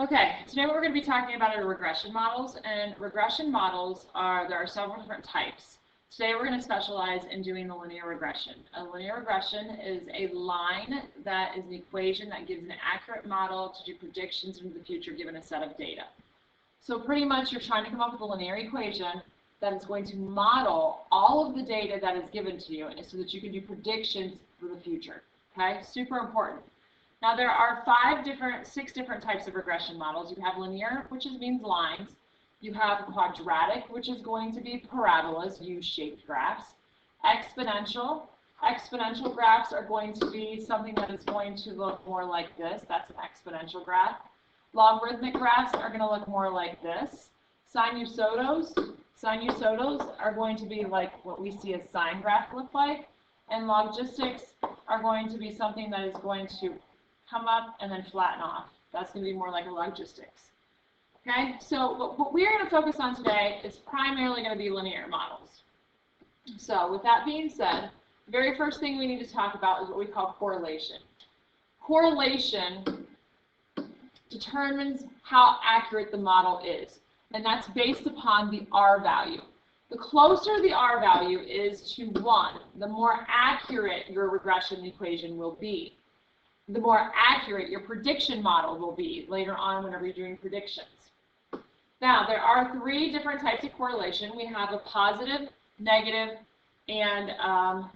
Okay, today what we're going to be talking about are regression models, and regression models there are several different types. Today we're going to specialize in doing the linear regression. A linear regression is a line that is an equation that gives an accurate model to do predictions into the future given a set of data. So pretty much you're trying to come up with a linear equation that is going to model all of the data that is given to you so that you can do predictions for the future. Okay, super important. Now there are six different types of regression models. You have linear, which means lines. You have quadratic, which is going to be parabolas, U-shaped graphs. Exponential graphs are going to be something that is going to look more like this. That's an exponential graph. Logarithmic graphs are going to look more like this. Sinusoidals are going to be like what we see a sine graph look like. And logistics are going to be something that is going to come up and then flatten off. That's going to be more like a logistics. Okay, so what we're going to focus on today is primarily going to be linear models. So with that being said, the very first thing we need to talk about is what we call correlation. Correlation determines how accurate the model is, and that's based upon the R value. The closer the R value is to 1, the more accurate your regression equation will be. The more accurate your prediction model will be later on whenever you're doing predictions. Now, there are 3 different types of correlation. We have a positive, negative, and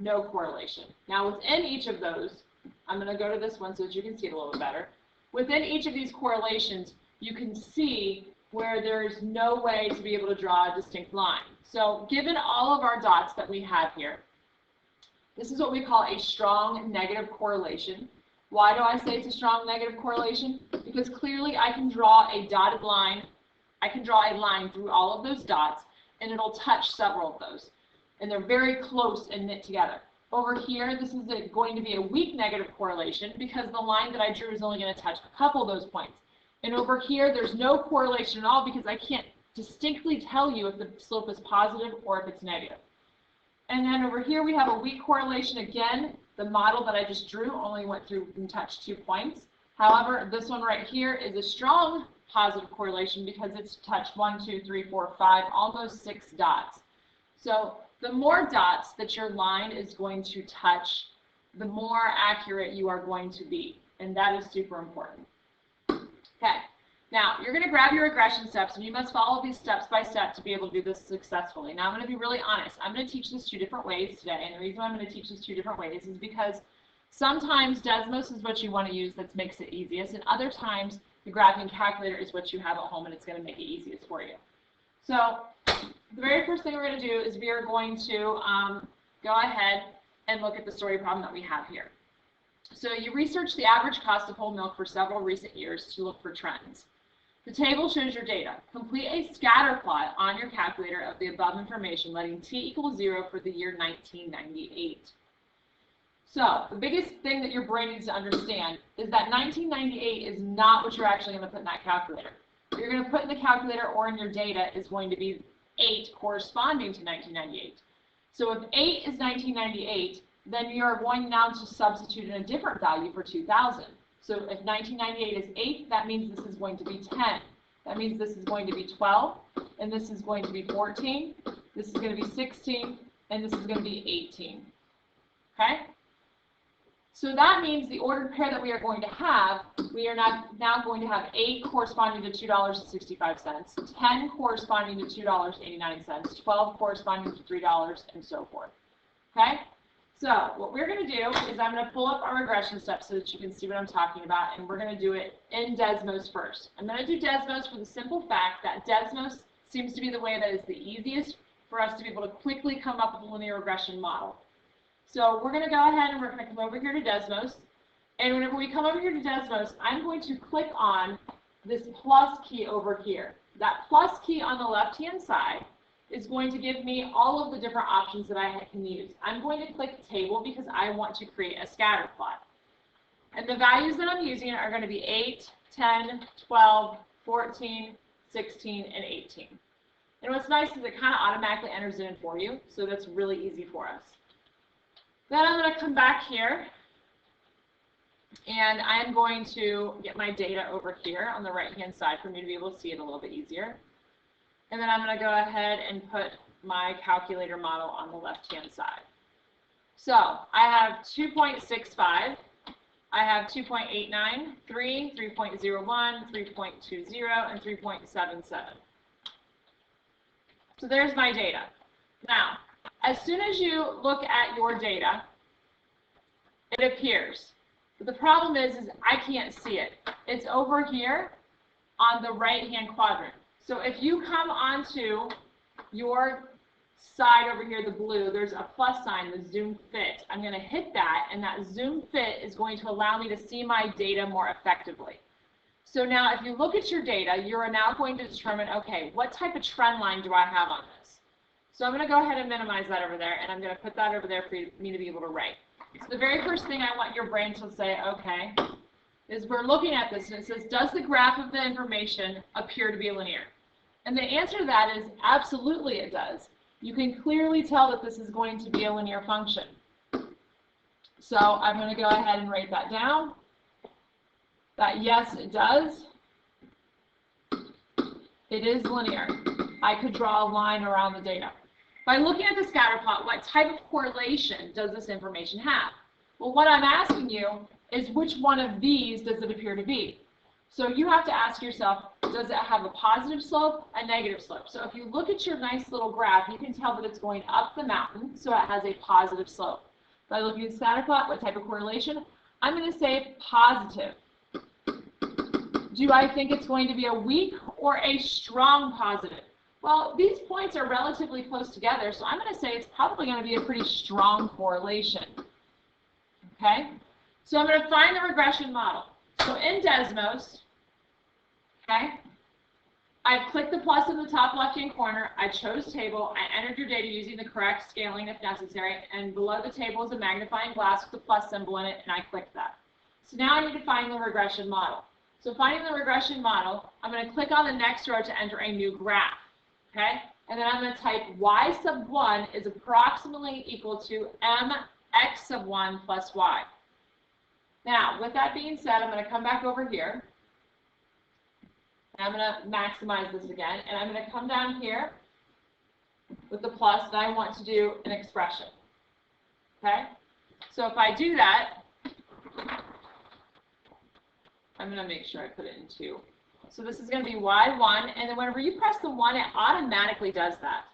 no correlation. Now, within each of those, I'm going to go to this one so that you can see it a little bit better. Within each of these correlations, you can see where there's no way to be able to draw a distinct line. So, given all of our dots that we have here, this is what we call a strong negative correlation. Why do I say it's a strong negative correlation? Because clearly I can draw a dotted line. I can draw a line through all of those dots, and it'll touch several of those. And they're very close and knit together. Over here, this is going to be a weak negative correlation because the line that I drew is only going to touch a couple of those points. And over here, there's no correlation at all because I can't distinctly tell you if the slope is positive or if it's negative. And then over here, we have a weak correlation again. The model that I just drew only went through and touched 2 points. However, this one right here is a strong positive correlation because it's touched 1, 2, 3, 4, 5, almost 6 dots. So the more dots that your line is going to touch, the more accurate you are going to be. And that is super important. Okay. Now, you're going to grab your regression steps, and you must follow these steps by step to be able to do this successfully. Now, I'm going to be really honest. I'm going to teach this 2 different ways today, and the reason why I'm going to teach this 2 different ways is because sometimes Desmos is what you want to use that makes it easiest, and other times the graphing calculator is what you have at home, and it's going to make it easiest for you. So, the very first thing we're going to do is we are going to go ahead and look at the story problem that we have here. So, you research the average cost of whole milk for several recent years to look for trends. The table shows your data. Complete a scatter plot on your calculator of the above information, letting t equal 0 for the year 1998. So, the biggest thing that your brain needs to understand is that 1998 is not what you're actually going to put in that calculator. What you're going to put in the calculator or in your data is going to be 8 corresponding to 1998. So, if 8 is 1998, then you're going now to substitute in a different value for 2000. So if 1998 is 8, that means this is going to be 10. That means this is going to be 12, and this is going to be 14, this is going to be 16, and this is going to be 18. Okay? So that means the ordered pair that we are going to have, we are now going to have 8 corresponding to $2.65, 10 corresponding to $2.89, 12 corresponding to $3, and so forth. Okay? So what we're going to do is I'm going to pull up our regression steps so that you can see what I'm talking about, and we're going to do it in Desmos first. I'm going to do Desmos for the simple fact that Desmos seems to be the way that is the easiest for us to be able to quickly come up with a linear regression model. So we're going to go ahead and we're going to come over here to Desmos, and whenever we come over here to Desmos, I'm going to click on this plus key over here. That plus key on the left-hand side is going to give me all of the different options that I can use. I'm going to click table because I want to create a scatter plot. And the values that I'm using are going to be 8, 10, 12, 14, 16, and 18. And what's nice is it kind of automatically enters it in for you, so that's really easy for us. Then I'm going to come back here And I'm going to get my data over here on the right-hand side for me to be able to see it a little bit easier. And then I'm going to go ahead and put my calculator model on the left-hand side. So I have 2.65, I have 2.89, 3, 3.01, 3.20, and 3.77. So there's my data. Now, as soon as you look at your data, it appears. But the problem is I can't see it. It's over here on the right-hand quadrant. So if you come onto your side over here, the blue, there's a plus sign, the zoom fit. I'm going to hit that, and that zoom fit is going to allow me to see my data more effectively. So now if you look at your data, you're now going to determine, okay, what type of trend line do I have on this? So I'm going to go ahead and minimize that over there, and I'm going to put that over there for me to be able to write. So the very first thing I want your brain to say, okay, is we're looking at this, and it says, does the graph of the information appear to be linear? And the answer to that is absolutely it does. You can clearly tell that this is going to be a linear function. So I'm going to go ahead and write that down. That yes, it does. It is linear. I could draw a line around the data. By looking at the scatter plot, what type of correlation does this information have? Well, what I'm asking you is which one of these does it appear to be? So you have to ask yourself, does it have a positive slope, a negative slope? So if you look at your nice little graph, you can tell that it's going up the mountain, so it has a positive slope. By looking at the scatter plot, what type of correlation? I'm going to say positive. Do I think it's going to be a weak or a strong positive? Well, these points are relatively close together, so I'm going to say it's probably going to be a pretty strong correlation. Okay? So I'm going to find the regression model. So in Desmos, okay, I've clicked the plus in the top left-hand corner, I chose table, I entered your data using the correct scaling if necessary, and below the table is a magnifying glass with a plus symbol in it, and I clicked that. So now I need to find the regression model. So finding the regression model, I'm going to click on the next row to enter a new graph, okay? And then I'm going to type y sub 1 is approximately equal to mx sub 1 plus y. Now, with that being said, I'm going to come back over here, and I'm going to maximize this again, and I'm going to come down here with the plus, and I want to do an expression, okay? So if I do that, I'm going to make sure I put it in 2. So this is going to be y1, and then whenever you press the 1, it automatically does that.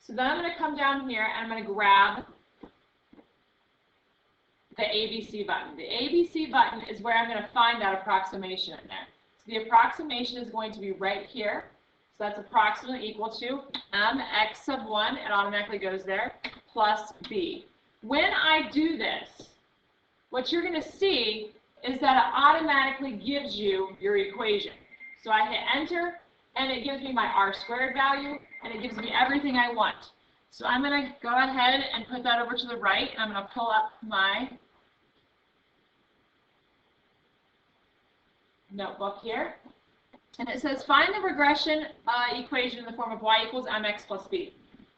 So then I'm going to come down here, and I'm going to grab the ABC button. The ABC button is where I'm going to find that approximation in there. So the approximation is going to be right here. So that's approximately equal to mx sub 1, it automatically goes there, plus b. When I do this, what you're going to see is that it automatically gives you your equation. So I hit enter, and it gives me my r squared value, and it gives me everything I want. So I'm going to go ahead and put that over to the right, and I'm going to pull up my notebook here. And it says find the regression equation in the form of y equals mx plus b.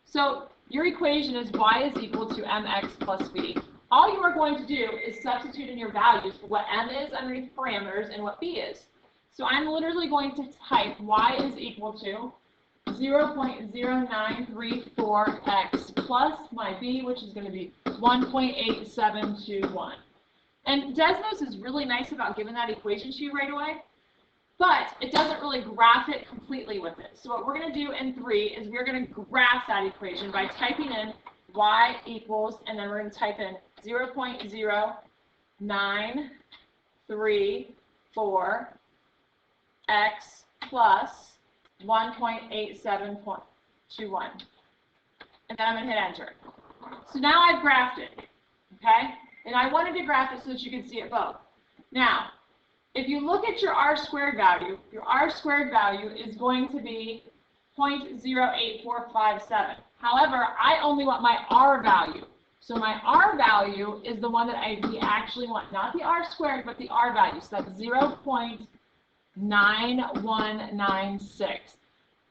So your equation is y is equal to mx plus b. All you are going to do is substitute in your values for what m is underneath parameters and what b is. So I'm literally going to type y is equal to 0.0934x plus my b, which is going to be 1.8721. And Desmos is really nice about giving that equation to you right away, but it doesn't really graph it completely with it. So what we're going to do in 3 is we're going to graph that equation by typing in y equals, and then we're going to type in 0.0934x plus 1.8721. And then I'm going to hit enter. So now I've graphed it, okay? And I wanted to graph it so that you can see it both. Now, if you look at your r squared value is going to be 0.08457. However, I only want my r value. So my r value is the one that we actually want, not the r squared, but the r value. So that's 0.9196.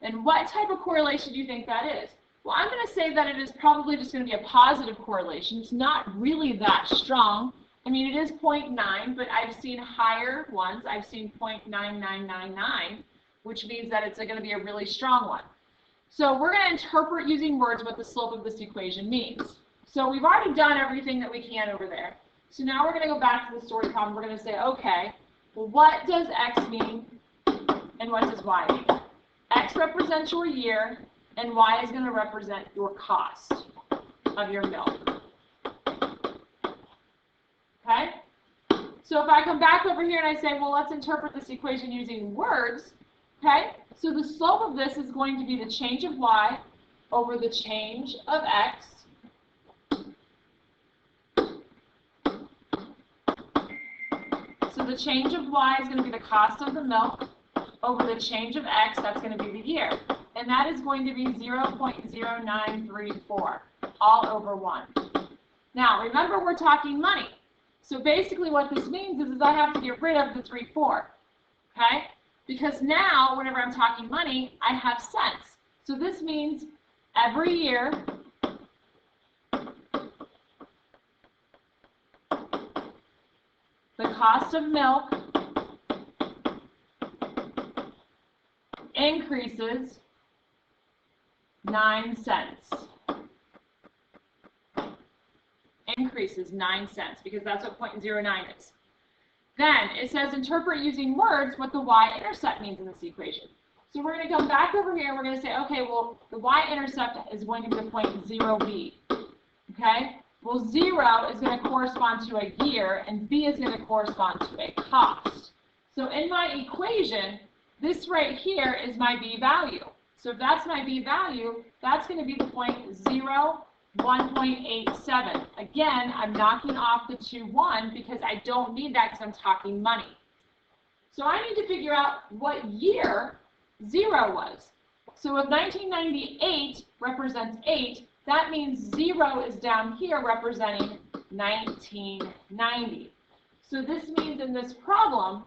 And what type of correlation do you think that is? Well, I'm going to say that it is probably just going to be a positive correlation. It's not really that strong, I mean, it is 0.9, but I've seen higher ones. I've seen 0.9999, which means that it's going to be a really strong one. So we're going to interpret using words what the slope of this equation means. So we've already done everything that we can over there. So now we're going to go back to the story problem. We're going to say, okay, well, what does X mean and what does Y mean? X represents your year, and Y is going to represent your cost of your milk. Okay? So if I come back over here and I say, well, let's interpret this equation using words, okay? So the slope of this is going to be the change of Y over the change of X. So the change of Y is going to be the cost of the milk over the change of X, that's going to be the year. And that is going to be 0.0934, all over 1. Now, remember, we're talking money. So basically what this means is I have to get rid of the 34, okay? Because now, whenever I'm talking money, I have cents. So this means every year, the cost of milk increases 9 cents. Increases 9 cents, because that's what 0.09 is. Then it says interpret using words what the Y-intercept means in this equation. So we're going to come back over here and we're going to say, okay, well, the Y-intercept is going to be the point 0B. Okay? Well, 0 is going to correspond to a year, and B is going to correspond to a cost. So in my equation, this right here is my B value. So if that's my B value, that's going to be the point 1.87. Again, I'm knocking off the 1 because I don't need that because I'm talking money. So I need to figure out what year 0 was. So if 1998 represents 8, that means 0 is down here representing 1990. So this means in this problem,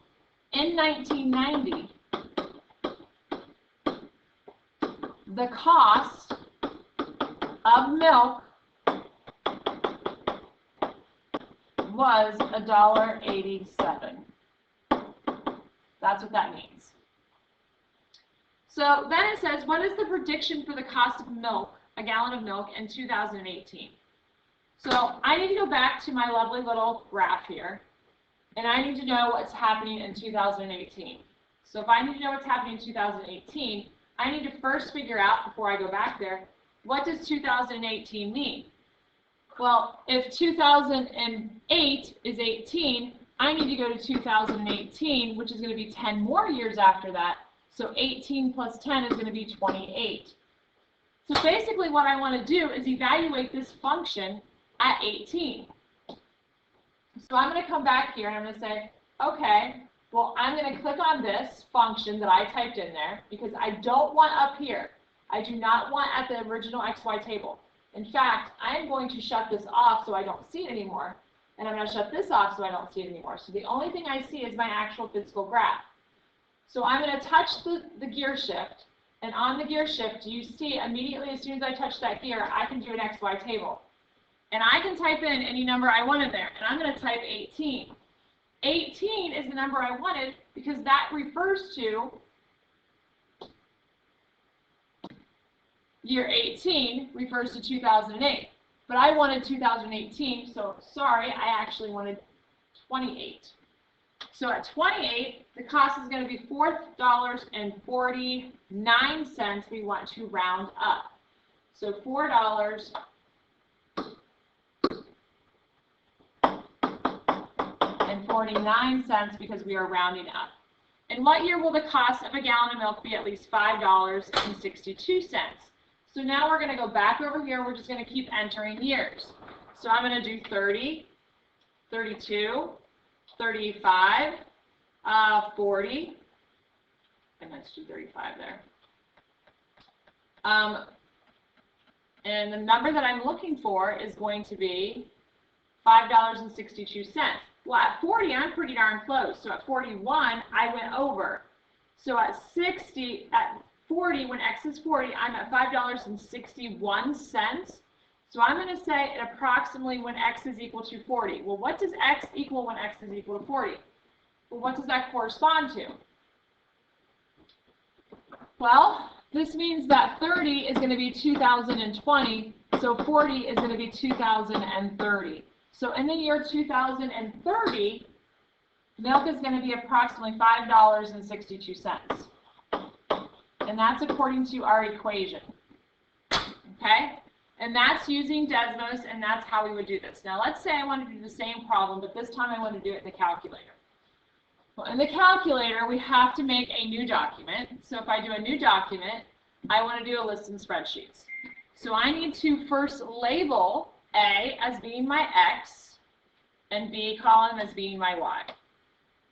in 1990, the cost of milk was $1.87. That's what that means. So then it says, what is the prediction for the cost of milk, a gallon of milk, in 2018? So I need to go back to my lovely little graph here, and I need to know what's happening in 2018. So if I need to know what's happening in 2018, I need to first figure out, before I go back there, what does 2018 mean? Well, if 2008 is 18, I need to go to 2018, which is going to be 10 more years after that. So 18 plus 10 is going to be 28. So basically what I want to do is evaluate this function at 18. So I'm going to come back here and I'm going to say, okay, well, I'm going to click on this function that I typed in there because I don't want up here. I do not want at the original XY table. In fact, I'm going to shut this off so I don't see it anymore. And I'm going to shut this off so I don't see it anymore. So the only thing I see is my actual physical graph. So I'm going to touch the gear shift. And on the gear shift, you see immediately as soon as I touch that gear, I can do an XY table. And I can type in any number I want in there. And I'm going to type 18. 18 is the number I wanted because that refers to year 18 refers to 2008. But I wanted 2018, so sorry, I actually wanted 28. So at 28, the cost is going to be $4.49. We want to round up. So $4.49 because we are rounding up. In what year will the cost of a gallon of milk be at least $5.62? So now we're going to go back over here. We're just going to keep entering years. So I'm going to do 30, 32, 35, 40. And let's do 35 there. And the number that I'm looking for is going to be $5.62. Well, at 40, I'm pretty darn close. So at 41, I went over. So at 40, when X is 40, I'm at $5.61. So I'm going to say it approximately when x is equal to 40. Well, what does x equal when x is equal to 40? Well, what does that correspond to? Well, this means that 30 is going to be 2020, so 40 is going to be 2030. So in the year 2030, milk is going to be approximately $5.62. And that's according to our equation. Okay? And that's using Desmos, and that's how we would do this. Now, let's say I want to do the same problem, but this time I want to do it in the calculator. Well, in the calculator, we have to make a new document. So if I do a new document, I want to do a list in spreadsheets. So I need to first label A as being my X and B column as being my Y.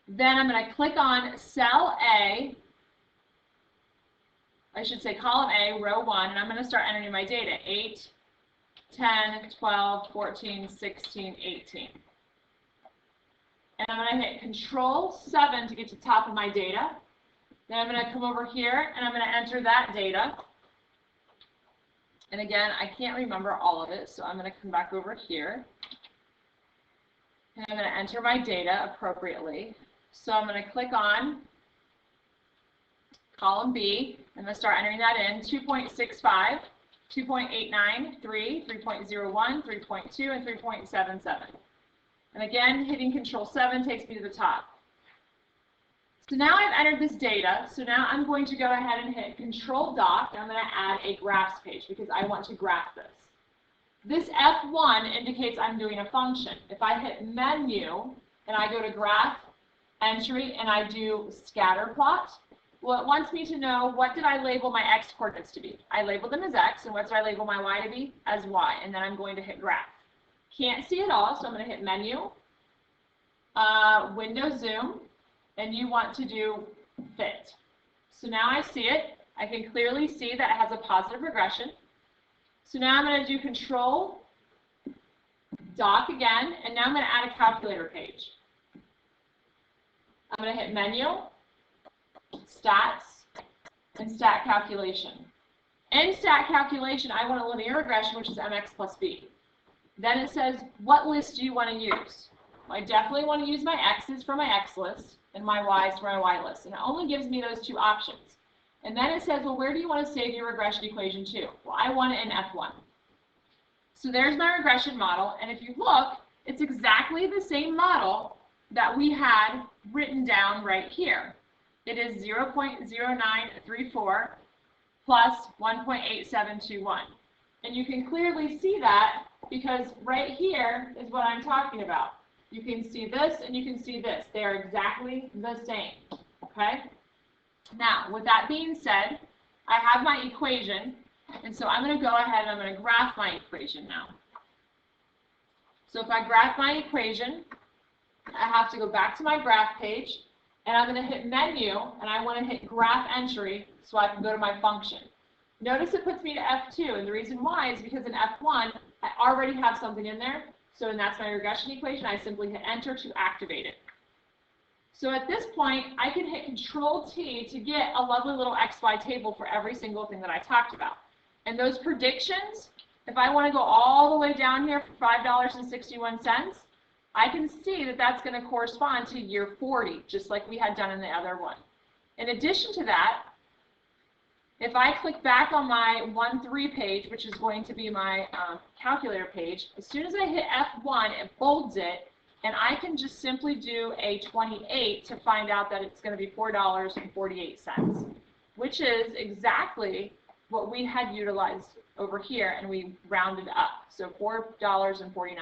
Then I'm going to click on cell A, I should say column A, row 1, and I'm going to start entering my data. 8, 10, 12, 14, 16, 18. And I'm going to hit Control 7 to get to the top of my data. Then I'm going to come over here and I'm going to enter that data. And again, I can't remember all of it, so I'm going to come back over here. And I'm going to enter my data appropriately. So I'm going to click on column B. I'm going to start entering that in. 2.65, 2.89, 3, 3.01, 3.2, and 3.77. And again, hitting Control 7 takes me to the top. So now I've entered this data, so now I'm going to go ahead and hit Control Doc, and I'm going to add a graphs page because I want to graph this. This F1 indicates I'm doing a function. If I hit Menu, and I go to Graph, Entry, and I do Scatter Plot, well, it wants me to know what did I label my X coordinates to be. I labeled them as X, and what did I label my Y to be? As Y, and then I'm going to hit Graph. Can't see it all, so I'm going to hit Menu, Window Zoom, and you want to do Fit. So now I see it. I can clearly see that it has a positive regression. So now I'm going to do Control Doc again, and now I'm going to add a calculator page. I'm going to hit Menu, Stats, and Stat Calculation. In Stat Calculation, I want a linear regression, which is MX plus B. Then it says, what list do you want to use? Well, I definitely want to use my X's for my X list and my Y's for my Y list. And it only gives me those two options. And then it says, well, where do you want to save your regression equation to? Well, I want it in F1. So there's my regression model. And if you look, it's exactly the same model that we had written down right here. It is 0.0934 plus 1.8721. And you can clearly see that because right here is what I'm talking about. You can see this and you can see this. They are exactly the same, okay? Now, with that being said, I have my equation, and so I'm going to go ahead and I'm going to graph my equation now. So if I graph my equation, I have to go back to my graph page, and I'm going to hit Menu, and I want to hit Graph Entry so I can go to my function. Notice it puts me to F2, and the reason why is because in F1, I already have something in there, so that's my regression equation. I simply hit Enter to activate it. So at this point, I can hit Control-T to get a lovely little XY table for every single thing that I talked about. And those predictions, if I want to go all the way down here for $5.61, I can see that that's going to correspond to year 40, just like we had done in the other one. In addition to that, if I click back on my 1.3 page, which is going to be my calculator page, as soon as I hit F1, it bolds it, and I can just simply do a 28 to find out that it's going to be $4.48, which is exactly what we had utilized over here, and we rounded up, so $4.49.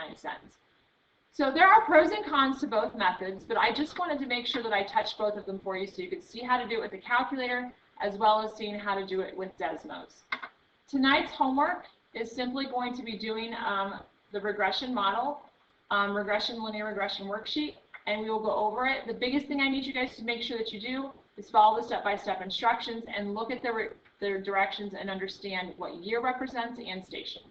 So there are pros and cons to both methods, but I just wanted to make sure that I touched both of them for you so you could see how to do it with the calculator as well as seeing how to do it with Desmos. Tonight's homework is simply going to be doing the regression model, linear regression worksheet, and we will go over it. The biggest thing I need you guys to make sure that you do is follow the step-by-step instructions and look at their directions and understand what year represents and station.